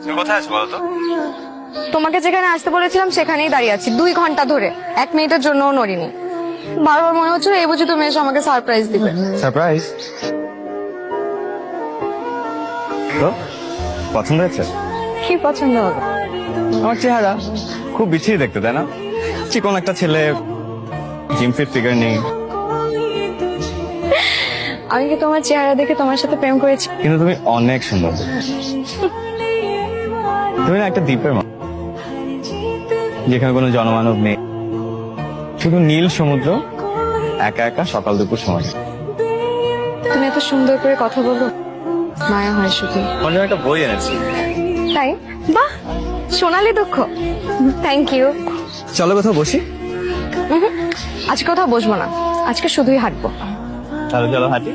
তুমি কোথায় আছো বলো তো? তোমাকে যেখানে আসতে বলেছিলাম সেখানেই দাঁড়িয়ে আছি 2 ঘন্টা ধরে, 1 মিনিটের জন্যও নড়িনি। বারবার মনে হচ্ছিল এই বুঝি তুমি এসে আমাকে সারপ্রাইজ দিবে। সারপ্রাইজ? পছন্দ হয়েছে? কি পছন্দ হবে? আমার চেহারা খুব বিচ্ছিরি দেখতে, তাই না? চিকন একটা ছেলে, জিম ফিট ফিগার নেই। আমি কি তোমার চেহারা দেখে তোমার সাথে প্রেম করেছি? কিন্তু তুমি অনেক সুন্দর। তুমি না একটা দ্বীপের মতো, যেখানে কোনো জনমানব নেই, শুধু নীল সমুদ্র, একা একা সকাল দুপুর সময়। তুমি এত সুন্দর করে কথা বলো, মায়া হয় শুধু। আমার জন্য একটা বই এনেছি। তাই? বাহ, সোনালী দুঃখ। Thank you. চলো কোথাও বসি। আজকে কোথাও বসবো না, আজকে শুধুই হাঁটবো। তাহলে চলো হাঁটি।